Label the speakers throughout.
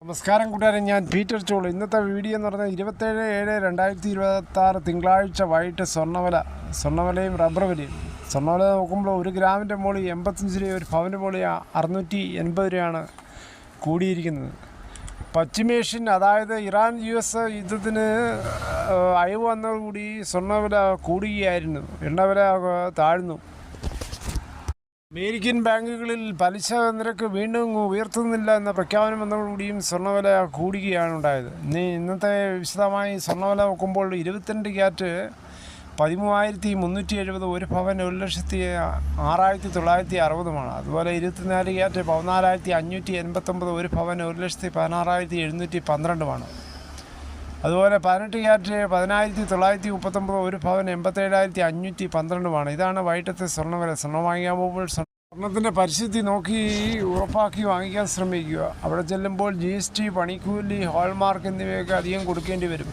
Speaker 1: നമസ്കാരം കൂട്ടുകാരെ, ഞാൻ പീറ്റർ ചോള്. ഇന്നത്തെ വീഡിയോ എന്ന് പറഞ്ഞാൽ 27/7/2026 തിങ്കളാഴ്ച വൈകിട്ട് സ്വർണ്ണവിലയും റബ്ബർ വിലയും. സ്വർണ്ണവില നോക്കുമ്പോൾ 1 ഗ്രാമിൻ്റെ മുകളിൽ 85 രൂപ, ഒരു പവൻ്റെ മുകളിൽ 680 രൂപയാണ് കൂടിയിരിക്കുന്നത്. പശ്ചിമേഷ്യൻ, അതായത് ഇറാൻ US യുദ്ധത്തിന് അയവ് വന്നതോടുകൂടി സ്വർണ്ണവില കൂടുകയായിരുന്നു, എണ്ണവില താഴ്ന്നു. അമേരിക്കൻ ബാങ്കുകളിൽ പലിശ നിരക്ക് വീണ്ടും ഉയർത്തുന്നില്ല എന്ന പ്രഖ്യാപനം വന്നതോടുകൂടിയും സ്വർണ്ണവില കൂടുകയാണ് ഉണ്ടായത്. ഇന്നത്തെ വിശദമായി സ്വർണ്ണവില നോക്കുമ്പോൾ 22 ക്യാരറ്റ് 13,370, ഒരു പവൻ 1,06,960. അതുപോലെ 24 ക്യാരറ്റ് 14,589, ഒരു പവൻ 1,16,712. അതുപോലെ 18 ക്യാരറ്റ് 10,939, ഒരു പവൻ 87,512. ഇതാണ് വൈകിട്ടത്തെ സ്വർണ്ണവില. സ്വർണ്ണം വാങ്ങിക്കാൻ പോകുമ്പോൾ സ്വർണ്ണത്തിൻ്റെ പരിശുദ്ധി നോക്കി ഉറപ്പാക്കി വാങ്ങിക്കാൻ ശ്രമിക്കുക. അവിടെ ചെല്ലുമ്പോൾ GST, പണിക്കൂലി, ഹോൾമാർക്ക് എന്നിവയൊക്കെ അധികം കൊടുക്കേണ്ടി വരും.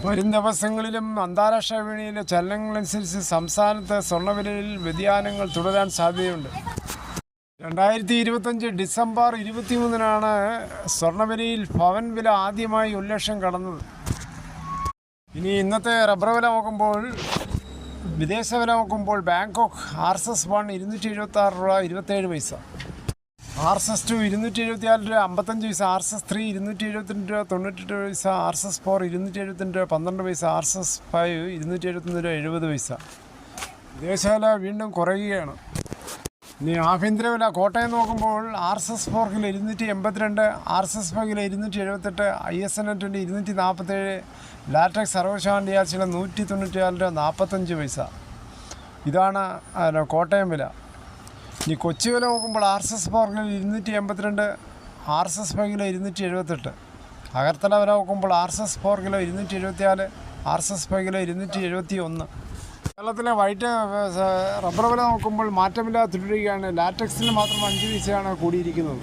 Speaker 1: വരും ദിവസങ്ങളിലും അന്താരാഷ്ട്ര വിപണിയിലെ ചലനങ്ങളനുസരിച്ച് സംസ്ഥാനത്തെ സ്വർണ്ണവിലയിൽ വ്യതിയാനങ്ങൾ തുടരാൻ സാധ്യതയുണ്ട്. 2025 ഡിസംബർ 23 സ്വർണ്ണവിലയിൽ പവൻ വില ആദ്യമായി 1 ലക്ഷം കടന്നത്. ഇന്നത്തെ റബ്ബർ വില നോക്കുമ്പോൾ, വിദേശ വില നോക്കുമ്പോൾ ബാങ്കോക്ക് RSS1 276 രൂപ 27 പൈസ, RSS2 274 രൂപ 55 പൈസ, RSS3 272 രൂപ 98 പൈസ, RSS4 272 രൂപ 12 പൈസ, RSS5 271 രൂപ 70 പൈസ. വിദേശ വില വീണ്ടും കുറയുകയാണ്. ആഭ്യന്തര വില കോട്ടയം നോക്കുമ്പോൾ RSS4 kilo 282, RSS5 kilo 278, ISNet 247, latex 60% DRC 194 രൂപ 45 പൈസ. ഇതാണ് കോട്ടയം വില. കൊച്ചി വില നോക്കുമ്പോൾ RSS4 kilo 282, RSS5 kilo 278. Agartala വില നോക്കുമ്പോൾ RSS4 കിലോ 274, RSS5 കിലോ 271. കേരളത്തിലെ വൈറ്റ് റബ്ബർ വില നോക്കുമ്പോൾ മാറ്റമില്ലാതെ തുടരുകയാണ്. ലാറ്റക്സിന് മാത്രം 5 പൈസയാണ് കൂടിയിരിക്കുന്നത്.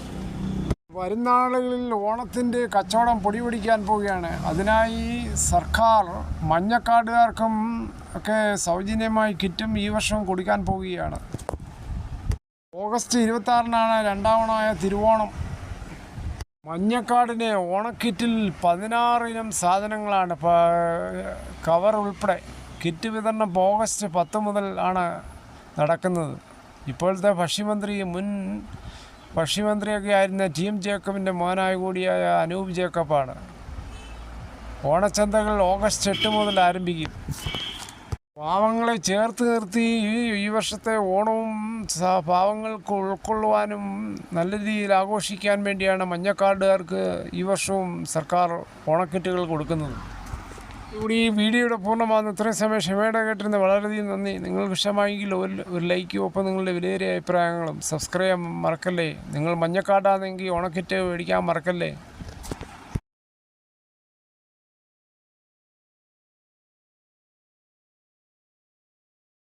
Speaker 1: വരും നാളുകളിൽ ഓണത്തിൻ്റെ കച്ചവടം പൊടിപിടിക്കാൻ പോവുകയാണ്. അതിനായി സർക്കാർ മഞ്ഞക്കാർഡുകാർക്കും ഒക്കെ സൗജന്യമായി കിറ്റും ഈ വർഷം കൊടുക്കാൻ പോവുകയാണ്. ഓഗസ്റ്റ് 26 രണ്ടാമനായ തിരുവോണം. മഞ്ഞക്കാർഡിന് ഓണക്കിറ്റിൽ 16 ഇനം സാധനങ്ങളാണ്, കവർ ഉൾപ്പെടെ. കിറ്റ് വിതരണം ഓഗസ്റ്റ് 10 മുതൽ ആണ് നടക്കുന്നത്. ഇപ്പോഴത്തെ മുൻ ഭക്ഷ്യമന്ത്രിയൊക്കെ ആയിരുന്ന TM ജേക്കബിൻ്റെ മോനായ കൂടിയായ അനൂപ് ജേക്കബാണ്. ഓണച്ചന്തകൾ ഓഗസ്റ്റ് 8 മുതൽ ആരംഭിക്കും. പാവങ്ങളെ ചേർത്ത് നിർത്തി ഈ വർഷത്തെ ഓണവും പാവങ്ങൾക്ക് ഉൾക്കൊള്ളുവാനും നല്ല രീതിയിൽ ആഘോഷിക്കാൻ വേണ്ടിയാണ് മഞ്ഞക്കാർഡുകാർക്ക് ഈ വർഷവും സർക്കാർ ഓണക്കിറ്റുകൾ കൊടുക്കുന്നത്. ഇവിടെ ഈ വീഡിയോയുടെ പൂർണ്ണമാകുന്ന ഇത്രയും സമയം ക്ഷമയുടെ കേട്ടിരുന്ന വളരെയധികം നന്ദി. നിങ്ങൾക്ക് ഇഷ്ടമായെങ്കിൽ ഒരു ലൈക്കും, ഒപ്പം നിങ്ങളുടെ വിലയേറിയ അഭിപ്രായങ്ങളും. സബ്സ്ക്രൈബ് ചെയ്യാൻ മറക്കല്ലേ. നിങ്ങൾ മഞ്ഞക്കാർഡാണെങ്കിൽ ഓണക്കിറ്റ് മേടിക്കാൻ മറക്കല്ലേ.